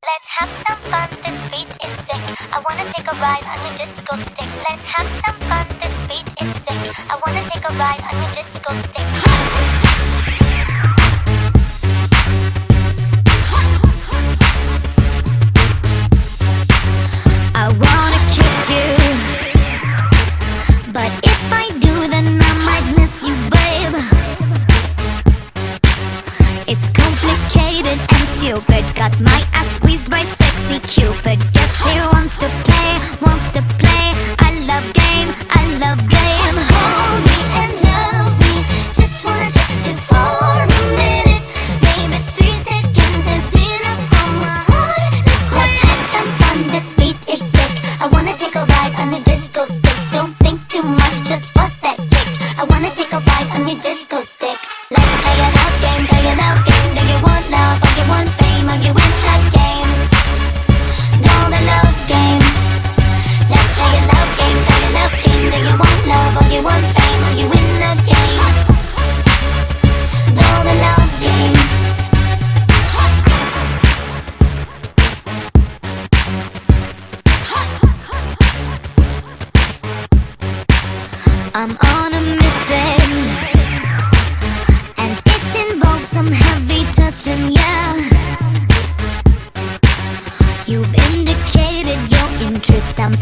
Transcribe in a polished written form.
Let's have some fun, this beat is sick. I wanna take a ride on your disco stick. Let's have some fun, this beat is sick. I wanna take a ride on your disco stick. I wanna kiss you, but if I do then I might miss you, babe. It's complicated and stupid. Got my ass squeezed by sexy Cupid. Guess he wants to play, wants to play. I love game, I love game. Hold me and love me, just wanna touch you for a minute. Baby, 3 seconds is enough for my heart to quit. Let's have some fun, this beat is sick. I wanna take a ride on your disco stick. Don't think too much, just bust that kick. I wanna take a ride on your disco stick. Let's play a love game, play a love game. Do you want love or you want fame? Or you win the game? No, the love game. Let's play a love game, play a love game. Do you want love or you want fame? Or you win the game? No, the love game. I'm on a mission, and it involves some heavy touching, yeah. You've indicated your interest, I'm